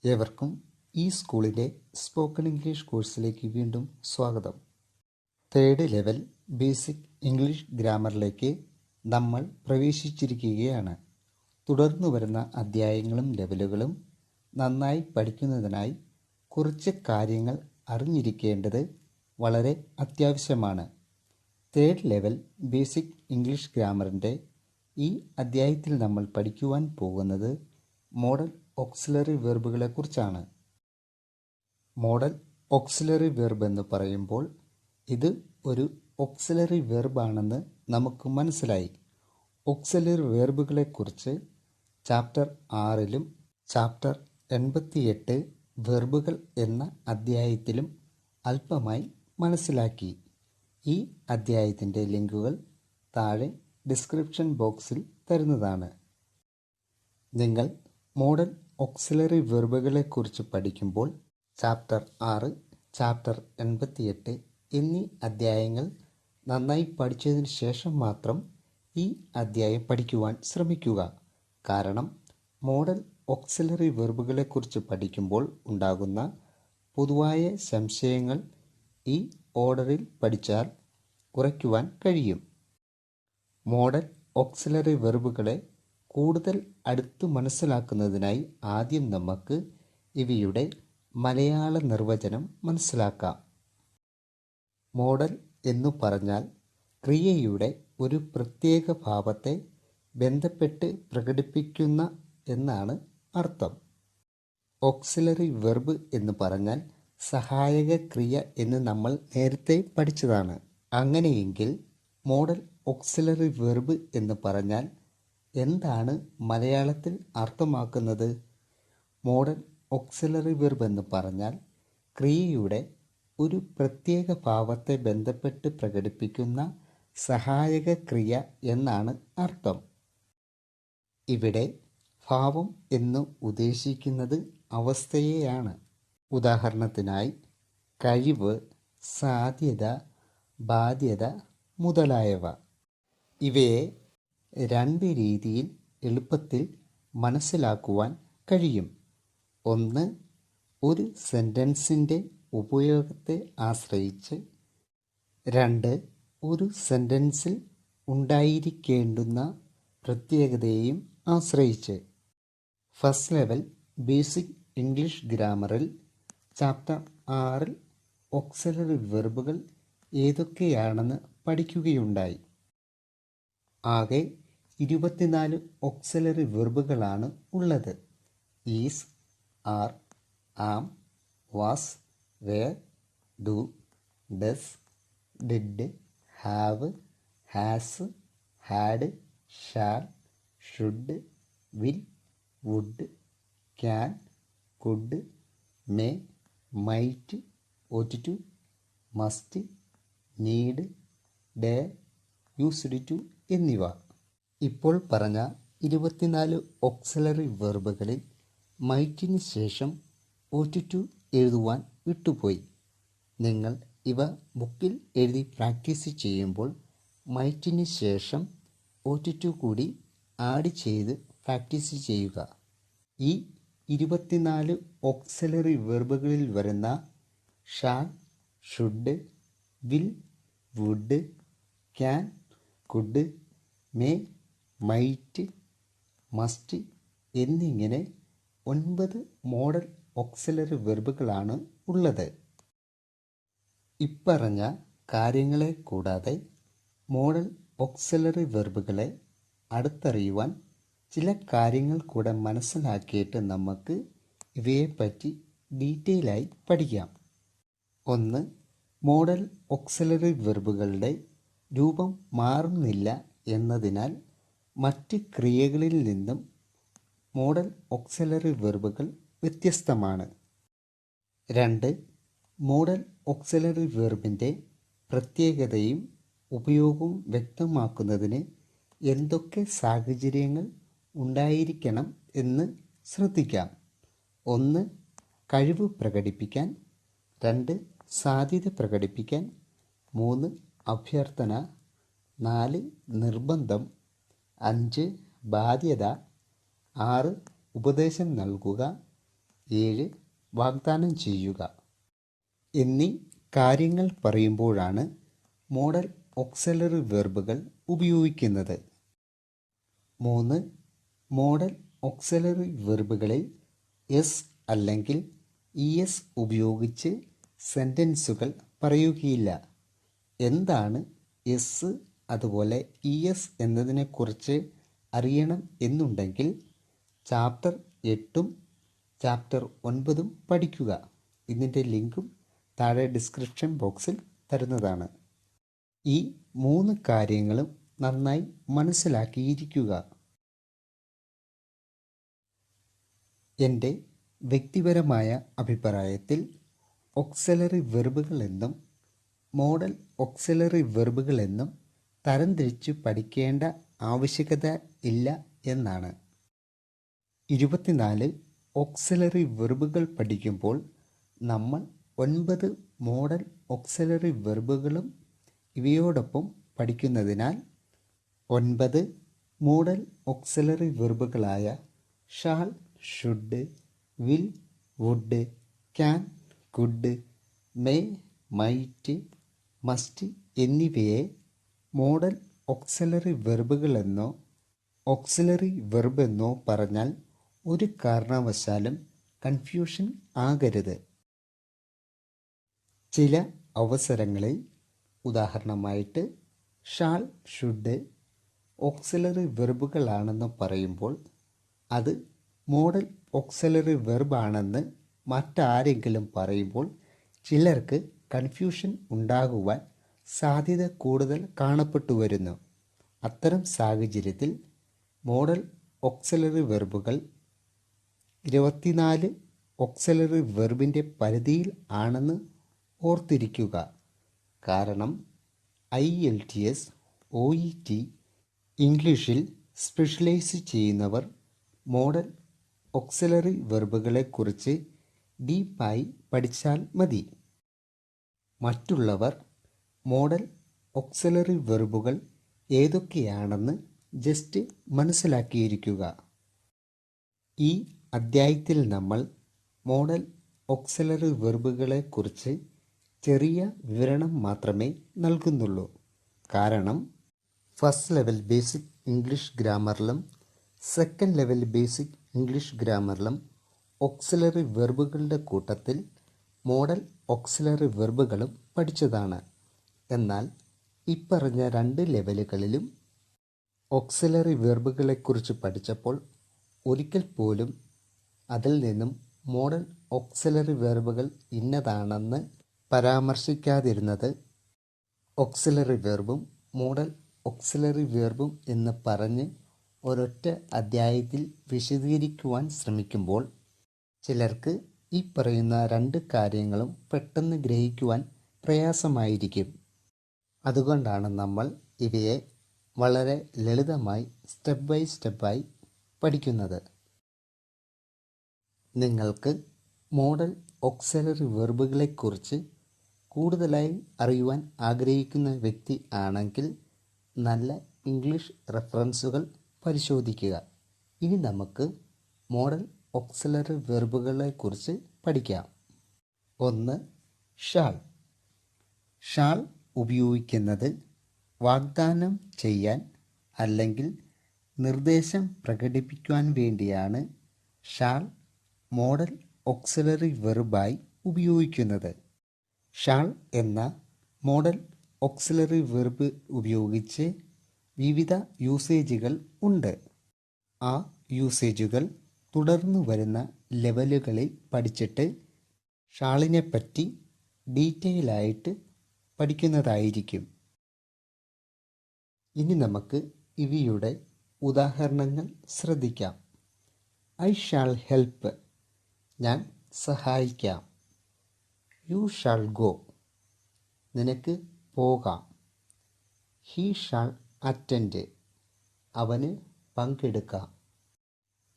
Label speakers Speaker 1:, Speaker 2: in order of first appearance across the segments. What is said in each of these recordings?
Speaker 1: ഏവർക്കും ഈ സ്കൂളിലെ സ്പോക്കൺ ഇംഗ്ലീഷ് കോഴ്സിലേക്ക് വീണ്ടും സ്വാഗതം. തേർഡ് ലെവൽ ബേസിക് ഇംഗ്ലീഷ് ഗ്രാമറിലേക്ക് നമ്മൾ പ്രവേശിച്ചിരിക്കുകയാണ്. തുടർന്നു വരുന്ന അധ്യായങ്ങളും ലെവലുകളും നന്നായി പഠിക്കുന്നതിനായി കുറച്ച് കാര്യങ്ങൾ അറിഞ്ഞിരിക്കേണ്ടത് വളരെ അത്യാവശ്യമാണ്. തേർഡ് ലെവൽ ബേസിക് ഇംഗ്ലീഷ് ഗ്രാമറിൻ്റെ ഈ അധ്യായത്തിൽ നമ്മൾ പഠിക്കുവാൻ പോകുന്നത് മോഡൽ ഓക്സിലറി വെർബുകളെക്കുറിച്ചാണ്. മോഡൽ ഓക്സിലറി വെർബ് എന്ന് പറയുമ്പോൾ ഇത് ഒരു ഓക്സിലറി വെർബാണെന്ന് നമുക്ക് മനസ്സിലായി. ഓക്സിലറി വെർബുകളെക്കുറിച്ച് ചാപ്റ്റർ 6 ചാപ്റ്റർ 88 വെർബുകൾ എന്ന അധ്യായത്തിലും അല്പമായി മനസ്സിലാക്കി. ഈ അധ്യായത്തിൻ്റെ ലിങ്കുകൾ താഴെ ഡിസ്ക്രിപ്ഷൻ ബോക്സിൽ തരുന്നതാണ്. നിങ്ങൾ മോഡൽ ഓക്സിലറി വെർബുകളെക്കുറിച്ച് പഠിക്കുമ്പോൾ ചാപ്റ്റർ 6, ചാപ്റ്റർ 88 എന്നീ അധ്യായങ്ങൾ നന്നായി പഠിച്ചതിന് ശേഷം മാത്രം ഈ അധ്യായം പഠിക്കുവാൻ ശ്രമിക്കുക. കാരണം മോഡൽ ഓക്സിലറി വെർബുകളെക്കുറിച്ച് പഠിക്കുമ്പോൾ ഉണ്ടാകുന്ന പൊതുവായ സംശയങ്ങൾ ഈ ഓർഡറിൽ പഠിച്ചാൽ കുറയ്ക്കുവാൻ കഴിയും. മോഡൽ ഓക്സിലറി വെർബുകളെ കൂടുതൽ അടുത്ത് മനസ്സിലാക്കുന്നതിനായി ആദ്യം നമുക്ക് ഇവയുടെ മലയാള നിർവചനം മനസ്സിലാക്കാം. മോഡൽ എന്നു പറഞ്ഞാൽ ക്രിയയുടെ ഒരു പ്രത്യേക ഭാവത്തെ ബന്ധപ്പെട്ട് പ്രകടിപ്പിക്കുന്ന എന്നാണ് അർത്ഥം. ഓക്സിലറി വെർബ് എന്ന് പറഞ്ഞാൽ സഹായക ക്രിയ എന്ന് നമ്മൾ നേരത്തെ പഠിച്ചതാണ്. അങ്ങനെയെങ്കിൽ മോഡൽ ഓക്സിലറി വെർബ് എന്ന് പറഞ്ഞാൽ എന്താണ് മലയാളത്തിൽ അർത്ഥമാക്കുന്നത്? മോഡൽ ഓക്സിലറി വെർബ് എന്ന് പറഞ്ഞാൽ ക്രിയയുടെ ഒരു പ്രത്യേക ഭാവത്തെ ബന്ധപ്പെട്ട് പ്രകടിപ്പിക്കുന്ന സഹായക ക്രിയ എന്നാണ് അർത്ഥം. ഇവിടെ ഭാവം എന്ന് ഉദ്ദേശിക്കുന്നത് അവസ്ഥയെയാണ്. ഉദാഹരണത്തിനായി കഴിവ്, സാധ്യത, ബാധ്യത മുതലായവ. ഇവയെ രണ്ട് രീതിയിൽ എളുപ്പത്തിൽ മനസ്സിലാക്കുവാൻ കഴിയും. ഒന്ന്, ഒരു സെൻറ്റൻസിൻ്റെ ഉപയോഗത്തെ ആശ്രയിച്ച്. രണ്ട്, ഒരു സെൻറ്റൻസിൽ ഉണ്ടായിരിക്കേണ്ടുന്ന പ്രത്യേകതയെയും ആശ്രയിച്ച്. ഫസ്റ്റ് ലെവൽ ബേസിക് ഇംഗ്ലീഷ് ഗ്രാമറിൽ ചാപ്റ്റർ 6 ഓക്സിലറി വെർബുകൾ ഏതൊക്കെയാണെന്ന് പഠിക്കുകയുണ്ടായി. ആകെ 24 ഓക്സിലറി വെർബുകളാണ് ഉള്ളത്. Is, are, am, was, were, do, does, did, have, has, had, shall, should, will, would, can, could, may, might, ought to, must, need, dare, used to എന്നിവ. ഇപ്പോൾ പറഞ്ഞ 24 ഓക്സിലറി വെർബുകളിൽ മൈറ്റിന് ശേഷം ought to എഴുതുവാൻ വിട്ടുപോയി. നിങ്ങൾ ഇവ ബുക്കിൽ എഴുതി പ്രാക്ടീസ് ചെയ്യുമ്പോൾ മൈറ്റിന് ശേഷം ought to കൂടി ആഡ് ചെയ്ത് പ്രാക്ടീസ് ചെയ്യുക. ഈ 24 ഓക്സിലറി വെർബുകളിൽ വരുന്ന shall, should, will, would, can, could, may, might, must എന്നിങ്ങനെ 9 മോഡൽ ഓക്സിലറി വെർബുകളാണ് ഉള്ളത്. ഇപ്പറഞ്ഞ കാര്യങ്ങളെ കൂടാതെ മോഡൽ ഓക്സിലറി വെർബുകളെ അടുത്തറിയുവാൻ ചില കാര്യങ്ങൾ കൂടെ മനസ്സിലാക്കിയിട്ട് നമുക്ക് ഇവയെപ്പറ്റി ഡീറ്റെയിലായി പഠിക്കാം. ഒന്ന്, മോഡൽ ഓക്സിലറി വെർബുകളുടെ രൂപം മാറുന്നില്ല എന്നതിനാൽ മറ്റ് ക്രിയകളിൽ നിന്നും മോഡൽ ഓക്സിലറി വെർബുകൾ വ്യത്യസ്തമാണ്. രണ്ട്, മോഡൽ ഓക്സിലറി വെർബിൻ്റെ പ്രത്യേകതയും ഉപയോഗവും വ്യക്തമാക്കുന്നതിന് എന്തൊക്കെ സാഹചര്യങ്ങൾ ഉണ്ടായിരിക്കണം എന്ന് ശ്രദ്ധിക്കാം. ഒന്ന്, കഴിവ് പ്രകടിപ്പിക്കാൻ. രണ്ട്, സാധ്യത പ്രകടിപ്പിക്കാൻ. മൂന്ന്, അഭ്യർത്ഥന. 4, നിർബന്ധം. 5, ബാധ്യത. 6, ഉപദേശം നൽകുക. 7 വാഗ്ദാനം ചെയ്യുക എന്നീ കാര്യങ്ങൾ പറയുമ്പോഴാണ് മോഡൽ ഓക്സിലറി വെർബുകൾ ഉപയോഗിക്കുന്നത്. 3. മോഡൽ ഓക്സിലറി വെർബുകളിൽ എസ് അല്ലെങ്കിൽ ഇഎസ് ഉപയോഗിച്ച് സെൻറ്റൻസുകൾ പറയുകയില്ല. എന്താണ് എസ് അതുപോലെ ഇഎസ് എന്നതിനെക്കുറിച്ച് അറിയണം എന്നുണ്ടെങ്കിൽ ചാപ്റ്റർ 8ഉം ചാപ്റ്റർ 9ഉം പഠിക്കുക. ഇതിൻ്റെ ലിങ്കും താഴെ ഡിസ്ക്രിപ്ഷൻ ബോക്സിൽ തരുന്നതാണ്. ഈ 3 കാര്യങ്ങളും നന്നായി മനസ്സിലാക്കിയിരിക്കുക. എൻ്റെ വ്യക്തിപരമായ അഭിപ്രായത്തിൽ ഓക്സിലറി വെർബുകൾ എന്നും മോഡൽ ഓക്സിലറി വെർബുകൾ എന്നും തരംതിരിച്ച് പഠിക്കേണ്ട ആവശ്യകത ഇല്ല എന്നാണ്. 24 ഓക്സിലറി വെർബുകൾ പഠിക്കുമ്പോൾ നമ്മൾ 9 മോഡൽ ഓക്സിലറി വെർബുകളും ഇവയോടൊപ്പം പഠിക്കുന്നതിനാൽ 9 മോഡൽ ഓക്സിലറി വെർബുകളായ shall, should, will, would, can, could, may, might, must എന്നിവയെ മോഡൽ ഓക്സിലറി വെർബുകളെന്നോ ഓക്സിലറി വെർബ് എന്നോ പറഞ്ഞാൽ ഒരു കാരണവശാലും കൺഫ്യൂഷൻ ആകരുത്. ചില അവസരങ്ങളിൽ ഉദാഹരണമായിട്ട് ഷാൾ, ഷുഡ് ഓക്സിലറി വെർബുകളാണെന്ന് പറയുമ്പോൾ അത് മോഡൽ ഓക്സിലറി വെർബ് ആണെന്ന് മറ്റാരെങ്കിലും പറയുമ്പോൾ ചിലർക്ക് കൺഫ്യൂഷൻ ഉണ്ടാകുവാൻ സാധ്യത കൂടുതൽ കാണപ്പെട്ടു വരുന്നു. അത്തരം സാഹചര്യത്തിൽ മോഡൽ ഓക്സിലറി വെർബുകൾ 24 ഓക്സിലറി വെർബിൻ്റെ പരിധിയിൽ ആണെന്ന് ഓർത്തിരിക്കുക. കാരണം IELTS, OET ഇംഗ്ലീഷിൽ സ്പെഷ്യലൈസ് ചെയ്യുന്നവർ മോഡൽ ഓക്സിലറി വെർബുകളെക്കുറിച്ച് ഡീപ്പായി പഠിച്ചാൽ മതി. മറ്റുള്ളവർ മോഡൽ ഓക്സിലറി വെർബുകൾ ഏതൊക്കെയാണെന്ന് ജസ്റ്റ് മനസ്സിലാക്കിയിരിക്കുക. ഈ അധ്യായത്തിൽ നമ്മൾ മോഡൽ ഓക്സിലറി വെർബുകളെക്കുറിച്ച് ചെറിയ വിവരണം മാത്രമേ നൽകുന്നുള്ളൂ. കാരണം ഫസ്റ്റ് ലെവൽ ബേസിക് ഇംഗ്ലീഷ് ഗ്രാമറിലും സെക്കൻഡ് ലെവൽ ബേസിക് ഇംഗ്ലീഷ് ഗ്രാമറിലും ഓക്സിലറി വെർബുകളുടെ കൂട്ടത്തിൽ മോഡൽ ഓക്സിലറി വെർബുകളും പഠിച്ചതാണ്. എന്നാൽ ഇപ്പറഞ്ഞ 2 ലെവലുകളിലും ഓക്സിലറി വെർബുകളെക്കുറിച്ച് പഠിച്ചപ്പോൾ ഒരിക്കൽ പോലും അതിൽ നിന്നും മോഡൽ ഓക്സിലറി വെർബുകൾ ഇന്നതാണെന്ന് പരാമർശിക്കാതിരുന്നത് ഓക്സിലറി വെർബും മോഡൽ ഓക്സിലറി വെർബും എന്ന് പറഞ്ഞ് ഒരൊറ്റ അധ്യായത്തിൽ വിശദീകരിക്കുവാൻ ശ്രമിക്കുമ്പോൾ ചിലർക്ക് ഈ പറയുന്ന 2 കാര്യങ്ങളും പെട്ടെന്ന് ഗ്രഹിക്കുവാൻ പ്രയാസമായിരിക്കും. അതുകൊണ്ടാണ് നമ്മൾ ഇവയെ വളരെ ലളിതമായി സ്റ്റെപ്പ് ബൈ സ്റ്റെപ്പായി പഠിക്കുന്നത്. നിങ്ങൾക്ക് മോഡൽ ഓക്സിലറി വെർബുകളെക്കുറിച്ച് കൂടുതലായി അറിയുവാൻ ആഗ്രഹിക്കുന്ന വ്യക്തി ആണെങ്കിൽ നല്ല ഇംഗ്ലീഷ് റെഫറൻസുകൾ പരിശോധിക്കുക. ഇനി നമുക്ക് മോഡൽ ഓക്സിലറി വെർബുകളെക്കുറിച്ച് പഠിക്കാം. 1. ഷാൾ. ഷാൾ ഉപയോഗിക്കുന്നത് വാഗ്ദാനം ചെയ്യാൻ അല്ലെങ്കിൽ നിർദ്ദേശം പ്രകടിപ്പിക്കുവാൻ വേണ്ടിയാണ് ഷാൾ മോഡൽ ഓക്സിലറി വെർബായി ഉപയോഗിക്കുന്നത്. ഷാൾ എന്ന മോഡൽ ഓക്സിലറി വെർബ് ഉപയോഗിച്ച് വിവിധ യൂസേജുകൾ ഉണ്ട്. ആ യൂസേജുകൾ തുടർന്നു വരുന്ന ലെവലുകളിൽ പഠിച്ചിട്ട് ഷാളിനെപ്പറ്റി ഡീറ്റെയിലായിട്ട് പഠിക്കുന്നതായിരിക്കും. ഇനി നമുക്ക് ഇവയുടെ ഉദാഹരണങ്ങൾ ശ്രദ്ധിക്കാം. ഐ ഷാൾ ഹെൽപ്പ്, ഞാൻ സഹായിക്കാം. യു ഷാൾ ഗോ, നിനക്ക് പോകാം. ഹി ഷാൾ അറ്റൻഡ്, അവന് പങ്കെടുക്കാം.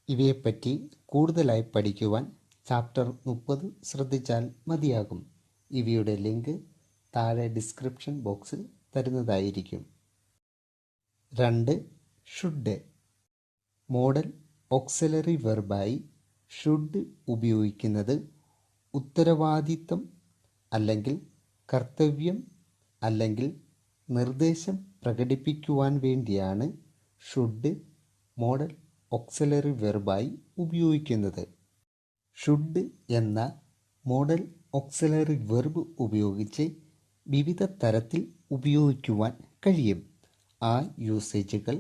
Speaker 1: ഇവയെപ്പറ്റി കൂടുതലായി പഠിക്കുവാൻ ചാപ്റ്റർ 30 ശ്രദ്ധിച്ചാൽ മതിയാകും. ഇവയുടെ ലിങ്ക് താഴെ ഡിസ്ക്രിപ്ഷൻ ബോക്സിൽ തരുന്നതായിരിക്കും. 2. ഷുഡ്. മോഡൽ ഓക്സിലറി വെർബായി ഷുഡ് ഉപയോഗിക്കുന്നത് ഉത്തരവാദിത്തം അല്ലെങ്കിൽ കർത്തവ്യം അല്ലെങ്കിൽ നിർദ്ദേശം പ്രകടിപ്പിക്കുവാൻ വേണ്ടിയാണ് ഷുഡ് മോഡൽ ഓക്സിലറി വെർബായി ഉപയോഗിക്കുന്നത്. ഷുഡ് എന്ന മോഡൽ ഓക്സിലറി വെർബ് ഉപയോഗിച്ച് വിവിധ തരത്തിൽ ഉപയോഗിക്കുവാൻ കഴിയും. ആ യൂസേജുകൾ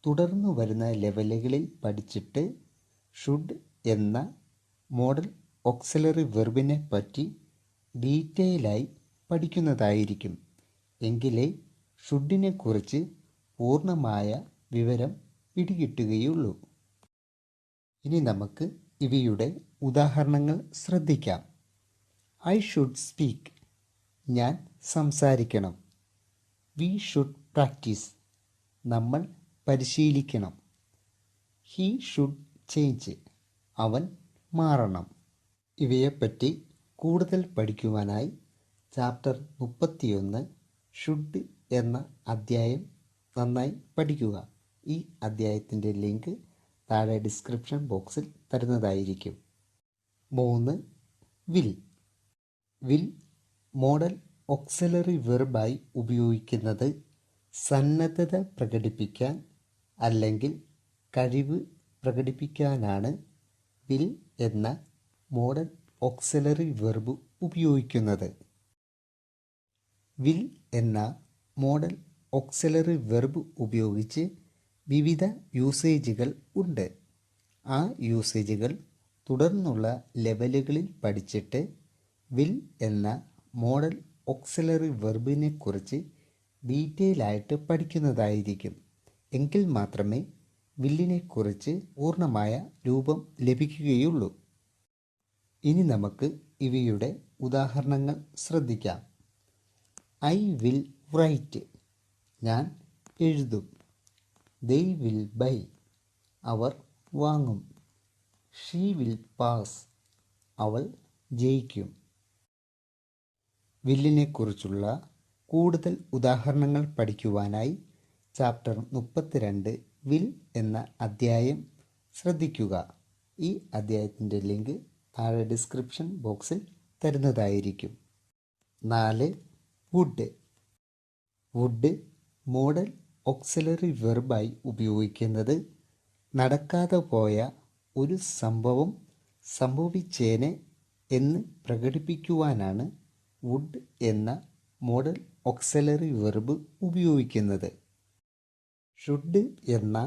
Speaker 1: തുടർന്നു വരുന്ന ലെവലുകളിൽ പഠിച്ചിട്ട് ഷുഡ് എന്ന മോഡൽ ഓക്സിലറി വെർബിനെ പറ്റി ഡീറ്റെയിലായി പഠിക്കുന്നതായിരിക്കും. എങ്കിലേ ഷുഡിനെ കുറിച്ച് പൂർണ്ണമായ വിവരം പിടികിട്ടുകയുള്ളൂ. ഇനി നമുക്ക് ഇവയുടെ ഉദാഹരണങ്ങൾ ശ്രദ്ധിക്കാം. ഐ ഷുഡ് സ്പീക്ക്, ഞാൻ സംസാരിക്കണം. വി ഷുഡ് പ്രാക്ടീസ്, നമ്മൾ പരിശീലിക്കണം. ഹി ഷുഡ് ചേഞ്ച്, അവൻ മാറണം. ഇവയെപ്പറ്റി കൂടുതൽ പഠിക്കുവാനായി ചാപ്റ്റർ 31 ഷുഡ് എന്ന അധ്യായം നന്നായി പഠിക്കുക. ഈ അധ്യായത്തിൻ്റെ ലിങ്ക് താഴെ ഡിസ്ക്രിപ്ഷൻ ബോക്സിൽ തരുന്നതായിരിക്കും. 3. വിൽ. വിൽ മോഡൽ ഓക്സിലറി വെർബായി ഉപയോഗിക്കുന്നത് സന്നദ്ധത പ്രകടിപ്പിക്കാൻ അല്ലെങ്കിൽ കഴിവ് പ്രകടിപ്പിക്കാനാണ് വിൽ എന്ന മോഡൽ ഓക്സിലറി വെർബ് ഉപയോഗിക്കുന്നത്. വിൽ എന്ന മോഡൽ ഓക്സിലറി വെർബ് ഉപയോഗിച്ച് വിവിധ യൂസേജുകൾ ഉണ്ട്. ആ യൂസേജുകൾ തുടർന്നുള്ള ലെവലുകളിൽ പഠിച്ചിട്ട് വിൽ എന്ന മോഡൽ ഓക്സിലറി വെർബിനെ കുറിച്ച് ഡീറ്റെയിൽ ആയിട്ട് പഠിക്കുന്നതായിരിക്കും. എങ്കിൽ മാത്രമേ വില്ലിനെ കുറിച്ച് പൂർണ്ണമായ രൂപം ലഭിക്കുകയുള്ളൂ. ഇനി നമുക്ക് ഇവയുടെ ഉദാഹരണങ്ങൾ ശ്രദ്ധിക്കാം. ഐ വിൽ റൈറ്റ്, ഞാൻ എഴുതും. ദേ വിൽ ബൈ, അവർ വാങ്ങും. ഷീ വിൽ പാസ്, അവൾ ജയിക്കും. വില്ലിനെ കുറിച്ചുള്ള കൂടുതൽ ഉദാഹരണങ്ങൾ പഠിക്കുവാനായി ചാപ്റ്റർ 32 വിൽ എന്ന അധ്യായം ശ്രദ്ധിക്കുക. ഈ അധ്യായത്തിൻ്റെ ലിങ്ക് താഴെ ഡിസ്ക്രിപ്ഷൻ ബോക്സിൽ തരുന്നതായിരിക്കും. 4. വുഡ്. വുഡ് മോഡൽ ഓക്സിലറി വെർബായി ഉപയോഗിക്കുന്നത് നടക്കാതെ പോയ ഒരു സംഭവം സംഭവിച്ചേനെ എന്ന് പ്രകടിപ്പിക്കുവാനാണ് വുഡ് എന്ന മോഡൽ ഓക്സിലറി വെർബ് ഉപയോഗിക്കുന്നത്. ഷുഡ് എന്ന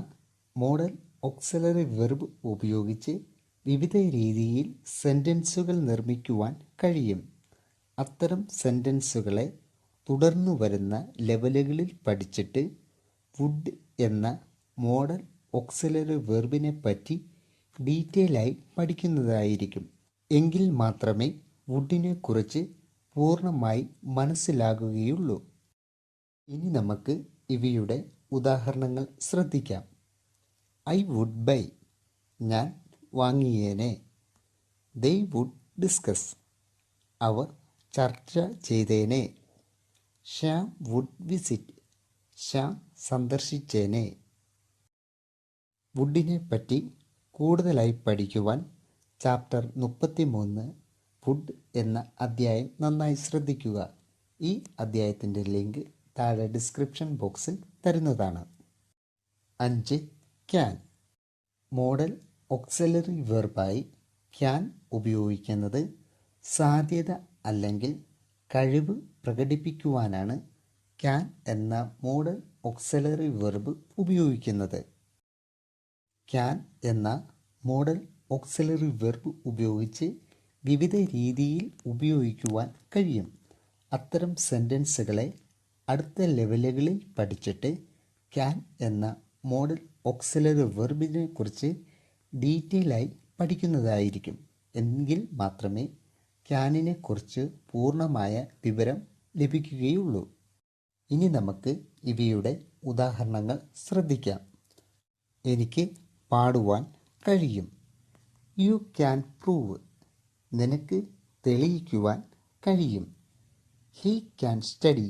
Speaker 1: മോഡൽ ഓക്സിലറി വെർബ് ഉപയോഗിച്ച് വിവിധ രീതിയിൽ സെൻറ്റൻസുകൾ നിർമ്മിക്കുവാൻ കഴിയും. അത്തരം സെൻറ്റൻസുകളെ തുടർന്നു വരുന്ന ലെവലുകളിൽ പഠിച്ചിട്ട് വുഡ് എന്ന മോഡൽ ഓക്സിലറി വെർബിനെ പറ്റി ഡീറ്റെയിലായി പഠിക്കുന്നതായിരിക്കും. എങ്കിൽ മാത്രമേ വുഡിനെ കുറിച്ച് പൂർണ്ണമായി മനസ്സിലാകുകയുള്ളൂ. ഇനി നമുക്ക് ഇവയുടെ ഉദാഹരണങ്ങൾ ശ്രദ്ധിക്കാം. ഐ വുഡ് ബൈ, ഞാൻ വാങ്ങിയേനെ. ദേ വുഡ് ഡിസ്കസ്, അവർ ചർച്ച ചെയ്തേനെ. ശ്യാം വുഡ് വിസിറ്റ്, ശ്യാം സന്ദർശിച്ചേനെ. വുഡിനെ പറ്റി കൂടുതലായി പഠിക്കുവാൻ ചാപ്റ്റർ 33 വുഡ് എന്ന അധ്യായം നന്നായി ശ്രദ്ധിക്കുക. ഈ അധ്യായത്തിൻ്റെ ലിങ്ക് താഴെ ഡിസ്ക്രിപ്ഷൻ ബോക്സിൽ തരുന്നതാണ്. 5. ക്യാൻ. മോഡൽ ഓക്സിലറി വെർബായി ക്യാൻ ഉപയോഗിക്കുന്നത് സാധ്യത അല്ലെങ്കിൽ കഴിവ് പ്രകടിപ്പിക്കുവാനാണ് ക്യാൻ എന്ന മോഡൽ ഓക്സിലറി വെർബ് ഉപയോഗിക്കുന്നത്. ക്യാൻ എന്ന മോഡൽ ഓക്സിലറി വെർബ് ഉപയോഗിച്ച് വിവിധ രീതിയിൽ ഉപയോഗിക്കുവാൻ കഴിയും. അത്തരം സെൻറ്റൻസുകളെ അടുത്ത ലെവലുകളിൽ പഠിച്ചിട്ട് ക്യാൻ എന്ന മോഡൽ ഓക്സിലറി വെർബിനെ കുറിച്ച് ഡീറ്റെയിലായി പഠിക്കുന്നതായിരിക്കും. എങ്കിൽ മാത്രമേ ക്യാനിനെ കുറിച്ച് പൂർണ്ണമായ വിവരം ലഭിക്കുകയുള്ളൂ. ഇനി നമുക്ക് ഇവയുടെ ഉദാഹരണങ്ങൾ ശ്രദ്ധിക്കാം. എനിക്ക് പാടുവാൻ കഴിയും. യു ക്യാൻ പ്രൂവ്, നിനക്ക് തെളിയിക്കുവാൻ കഴിയും. ഹീ ക്യാൻ സ്റ്റഡി,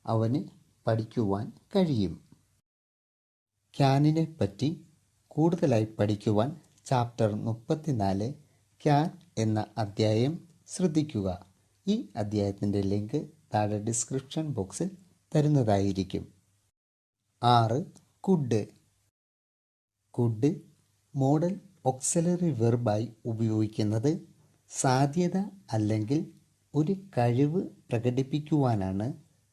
Speaker 1: അവന് പഠിക്കുവാൻ കഴിയും. ക്യാനിനെ പറ്റി കൂടുതലായി പഠിക്കുവാൻ ചാപ്റ്റർ 34 ക്യാൻ എന്ന അധ്യായം ശ്രദ്ധിക്കുക. ഈ അധ്യായത്തിൻ്റെ ലിങ്ക് താഴെ ഡിസ്ക്രിപ്ഷൻ ബോക്സിൽ തരുന്നതായിരിക്കും. 6. കുഡ്. കുഡ് മോഡൽ ഓക്സിലറി വെർബായി ഉപയോഗിക്കുന്നത് സാധ്യത അല്ലെങ്കിൽ ഒരു കഴിവ് പ്രകടിപ്പിക്കുവാനാണ്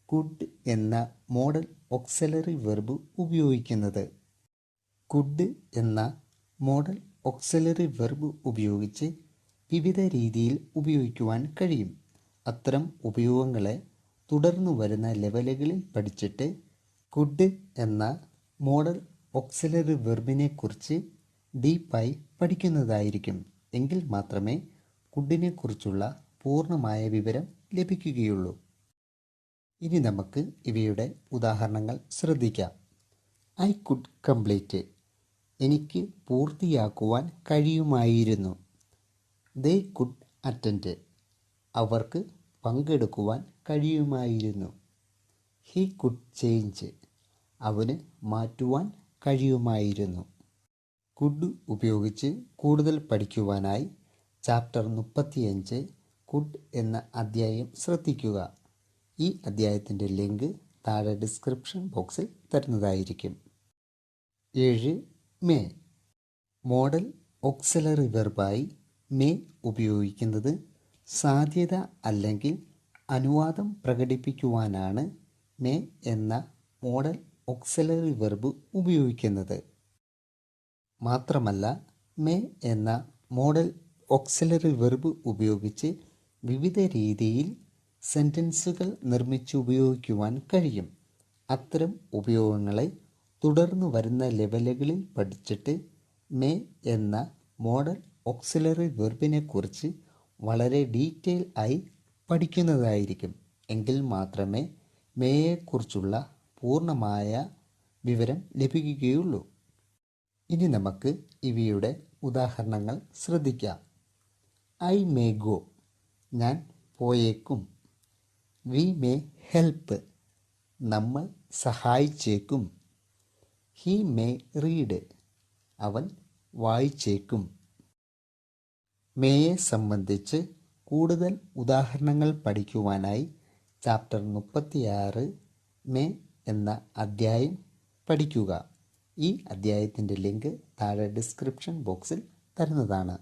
Speaker 1: കുഡ് എന്ന മോഡൽ ഓക്സിലറി വെർബ് ഉപയോഗിക്കുന്നത്. കുഡ് എന്ന മോഡൽ ഓക്സിലറി വെർബ് ഉപയോഗിച്ച് വിവിധ രീതിയിൽ ഉപയോഗിക്കുവാൻ കഴിയും. അത്തരം ഉപയോഗങ്ങളെ തുടർന്നു വരുന്ന ലെവലുകളിൽ പഠിച്ചിട്ട് കുഡ് എന്ന മോഡൽ ഓക്സിലറി വെർബിനെ കുറിച്ച് ഡീപ്പായി പഠിക്കുന്നതായിരിക്കും. എങ്കിൽ മാത്രമേ കുഡിനെ കുറിച്ചുള്ള പൂർണ്ണമായ വിവരം ലഭിക്കുകയുള്ളൂ. ഇനി നമുക്ക് ഇവയുടെ ഉദാഹരണങ്ങൾ ശ്രദ്ധിക്കാം. I could complete. എനിക്ക് പൂർത്തിയാക്കുവാൻ കഴിയുമായിരുന്നു. They could attend. അവർക്ക് പങ്കെടുക്കുവാൻ കഴിയുമായിരുന്നു. He could change. അവന് മാറ്റുവാൻ കഴിയുമായിരുന്നു. കുഡ് ഉപയോഗിച്ച് കൂടുതൽ പഠിക്കുവാനായി ചാപ്റ്റർ 35 കുഡ് എന്ന അധ്യായം ശ്രദ്ധിക്കുക. ഈ അധ്യായത്തിൻ്റെ ലിങ്ക് താഴെ ഡിസ്ക്രിപ്ഷൻ ബോക്സിൽ തരുന്നതായിരിക്കും. 7. മേ. മോഡൽ ഓക്സിലറി വെർബായി മേ ഉപയോഗിക്കുന്നത് സാധ്യത അല്ലെങ്കിൽ അനുവാദം പ്രകടിപ്പിക്കുവാനാണ് മേ എന്ന മോഡൽ ഓക്സിലറി വെർബ് ഉപയോഗിക്കുന്നത്. മാത്രമല്ല, മേ എന്ന മോഡൽ ഓക്സിലറി വെർബ് ഉപയോഗിച്ച് വിവിധ രീതിയിൽ സെൻറ്റൻസുകൾ നിർമ്മിച്ച് ഉപയോഗിക്കുവാൻ കഴിയും. അത്തരം ഉപയോഗങ്ങളെ തുടർന്നു വരുന്ന ലെവലുകളിൽ പഠിച്ചിട്ട് മേ എന്ന മോഡൽ ഓക്സിലറി വെർബിനെ കുറിച്ച് വളരെ ഡീറ്റെയിൽ ആയി പഠിക്കുന്നതായിരിക്കും. എങ്കിൽ മാത്രമേ മേയെക്കുറിച്ചുള്ള പൂർണ്ണമായ വിവരം ലഭിക്കുകയുള്ളൂ. ഇനി നമുക്ക് ഇവയുടെ ഉദാഹരണങ്ങൾ ശ്രദ്ധിക്കാം. I may go. ഞാൻ പോയേക്കും. We may help. നമ്മൾ സഹായിച്ചേക്കും. He may read. അവൻ വായിച്ചേക്കും. മേയെ സംബന്ധിച്ച് കൂടുതൽ ഉദാഹരണങ്ങൾ പഠിക്കുവാനായി ചാപ്റ്റർ 36 മേ എന്ന അധ്യായം പഠിക്കുക. ഈ അധ്യായത്തിൻ്റെ ലിങ്ക് താഴെ ഡിസ്ക്രിപ്ഷൻ ബോക്സിൽ തരുന്നതാണ്.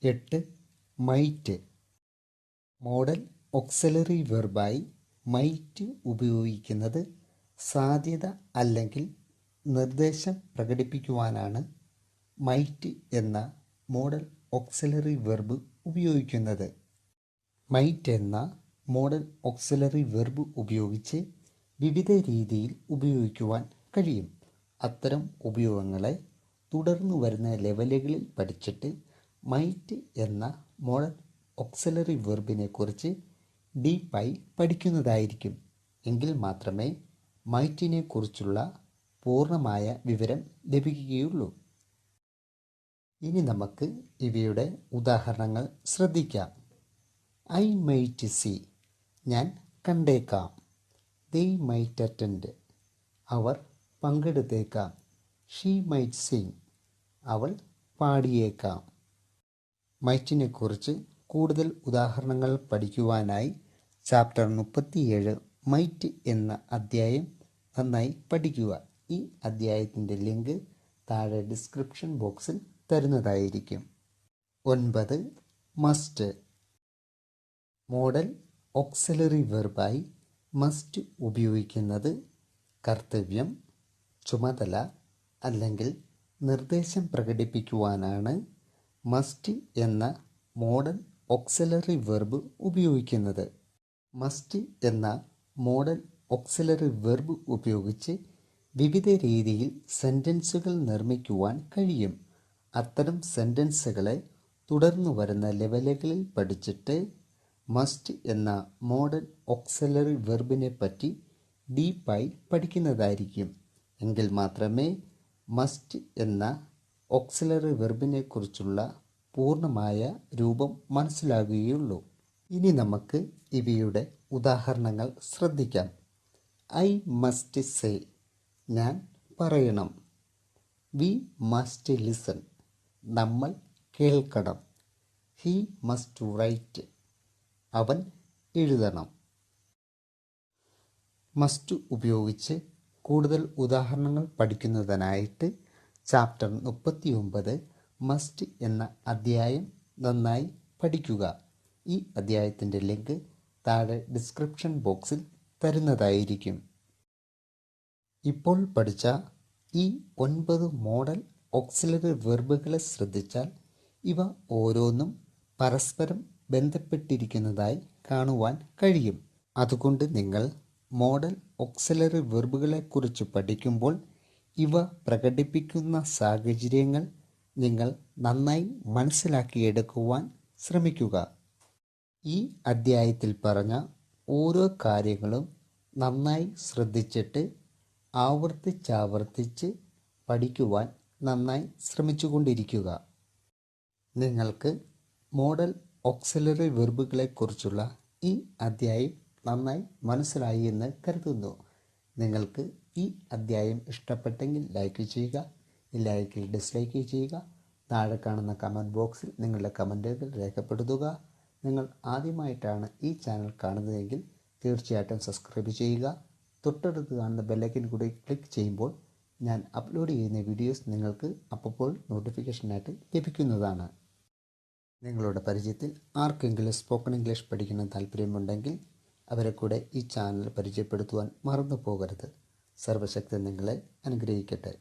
Speaker 1: 8. മൈറ്റ്. മോഡൽ ഓക്സിലറി വെർബായി മൈറ്റ് ഉപയോഗിക്കുന്നത് സാധ്യത അല്ലെങ്കിൽ നിർദ്ദേശം പ്രകടിപ്പിക്കുവാനാണ് മൈറ്റ് എന്ന മോഡൽ ഓക്സിലറി വെർബ് ഉപയോഗിക്കുന്നത്. മൈറ്റ് എന്ന മോഡൽ ഓക്സിലറി വെർബ് ഉപയോഗിച്ച് വിവിധ രീതിയിൽ ഉപയോഗിക്കുവാൻ കഴിയും. അത്തരം ഉപയോഗങ്ങളെ തുടർന്നു വരുന്ന ലെവലുകളിൽ പഠിച്ചിട്ട് മൈറ്റ് എന്ന മോഡൽ ഓക്സിലറി വെർബിനെ കുറിച്ച് ഡീപ്പായി പഠിക്കുന്നതായിരിക്കും. എങ്കിൽ മാത്രമേ മൈറ്റിനെ കുറിച്ചുള്ള പൂർണ്ണമായ വിവരം ലഭിക്കുകയുള്ളൂ. ഇനി നമുക്ക് ഇവയുടെ ഉദാഹരണങ്ങൾ ശ്രദ്ധിക്കാം. I might see. ഞാൻ കണ്ടേക്കാം. They might attend. അവർ പങ്കെടുത്തേക്കാം. She might sing. അവൾ പാടിയേക്കാം. മൈറ്റിനെ കുറിച്ച് കൂടുതൽ ഉദാഹരണങ്ങൾ പഠിക്കുവാനായി ചാപ്റ്റർ 37 മൈറ്റ് എന്ന അധ്യായം നന്നായി പഠിക്കുക. ഈ അധ്യായത്തിൻ്റെ ലിങ്ക് താഴെ ഡിസ്ക്രിപ്ഷൻ ബോക്സിൽ തരുന്നതായിരിക്കും. 9. മസ്റ്റ്. മോഡൽ ഓക്സിലറി വെർബായി മസ്റ്റ് ഉപയോഗിക്കുന്നത് കർത്തവ്യം, ചുമതല അല്ലെങ്കിൽ നിർദ്ദേശം പ്രകടിപ്പിക്കുവാനാണ് മസ്റ്റ് എന്ന മോഡൽ ഓക്സിലറി വെർബ് ഉപയോഗിക്കുന്നത്. മസ്റ്റ് എന്ന മോഡൽ ഓക്സിലറി വെർബ് ഉപയോഗിച്ച് വിവിധ രീതിയിൽ സെൻറ്റൻസുകൾ നിർമ്മിക്കുവാൻ കഴിയും. അത്തരം സെൻറ്റൻസുകളെ തുടർന്നു വരുന്ന ലെവലുകളിൽ പഠിച്ചിട്ട് മസ്റ്റ് എന്ന മോഡൽ ഓക്സിലറി വെർബിനെ പറ്റി ഡീപ്പായി പഠിക്കുന്നതായിരിക്കും. എങ്കിൽ മാത്രമേ മസ്റ്റ് എന്ന ഓക്സിലറി വെർബിനെ കുറിച്ചുള്ള പൂർണ്ണമായ രൂപം മനസ്സിലാകുകയുള്ളൂ. ഇനി നമുക്ക് ഇവയുടെ ഉദാഹരണങ്ങൾ ശ്രദ്ധിക്കാം. I must say. ഞാൻ പറയണം. We must listen. നമ്മൾ കേൾക്കണം. He must write. അവൻ എഴുതണം. മസ്റ്റ് ഉപയോഗിച്ച് കൂടുതൽ ഉദാഹരണങ്ങൾ പഠിക്കുന്നതിനായിട്ട് ചാപ്റ്റർ 39 മസ്റ്റ് എന്ന അധ്യായം നന്നായി പഠിക്കുക. ഈ അധ്യായത്തിൻ്റെ ലിങ്ക് താഴെ ഡിസ്ക്രിപ്ഷൻ ബോക്സിൽ തരുന്നതായിരിക്കും. ഇപ്പോൾ പഠിച്ച ഈ 9 മോഡൽ ഓക്സിലറി വെർബുകളെ ശ്രദ്ധിച്ചാൽ ഇവ ഓരോന്നും പരസ്പരം ബന്ധപ്പെട്ടിരിക്കുന്നതായി കാണുവാൻ കഴിയും. അതുകൊണ്ട് നിങ്ങൾ മോഡൽ ഓക്സിലറി വെർബുകളെക്കുറിച്ച് പഠിക്കുമ്പോൾ ഇവ പ്രകടിപ്പിക്കുന്ന സാഹചര്യങ്ങൾ നിങ്ങൾ നന്നായി മനസ്സിലാക്കിയെടുക്കുവാൻ ശ്രമിക്കുക. ഈ അധ്യായത്തിൽ പറഞ്ഞ ഓരോ കാര്യങ്ങളും നന്നായി ശ്രദ്ധിച്ചിട്ട് ആവർത്തിച്ചാവർത്തിച്ച് പഠിക്കുവാൻ നന്നായി ശ്രമിച്ചുകൊണ്ടിരിക്കുക. നിങ്ങൾക്ക് മോഡൽ ഓക്സിലറി വെർബുകളെക്കുറിച്ചുള്ള ഈ അധ്യായം നന്നായി മനസ്സിലായി എന്ന് കരുതുന്നു. നിങ്ങൾക്ക് ഈ അധ്യായം ഇഷ്ടപ്പെട്ടെങ്കിൽ ലൈക്ക് ചെയ്യുക, ഇല്ലായെങ്കിൽ ഡിസ്ലൈക്ക് ചെയ്യുക. താഴെ കാണുന്ന കമൻറ്റ് ബോക്സിൽ നിങ്ങളുടെ കമൻറ്റുകൾ രേഖപ്പെടുത്തുക. നിങ്ങൾ ആദ്യമായിട്ടാണ് ഈ ചാനൽ കാണുന്നതെങ്കിൽ തീർച്ചയായിട്ടും സബ്സ്ക്രൈബ് ചെയ്യുക. തൊട്ടടുത്ത് കാണുന്ന ബെല്ലൈക്കൻ കൂടി ക്ലിക്ക് ചെയ്യുമ്പോൾ ഞാൻ അപ്ലോഡ് ചെയ്യുന്ന വീഡിയോസ് നിങ്ങൾക്ക് അപ്പോൾ നോട്ടിഫിക്കേഷനായിട്ട് ലഭിക്കുന്നതാണ്. നിങ്ങളുടെ പരിചയത്തിൽ ആർക്കെങ്കിലും സ്പോക്കൺ ഇംഗ്ലീഷ് പഠിക്കണം താല്പര്യമുണ്ടെങ്കിൽ അവരെ കൂടെ ഈ ചാനൽ പരിചയപ്പെടുത്തുവാൻ മറന്നു പോകരുത്. സർവശക്തൻ നിങ്ങളെ അനുഗ്രഹിക്കട്ടെ.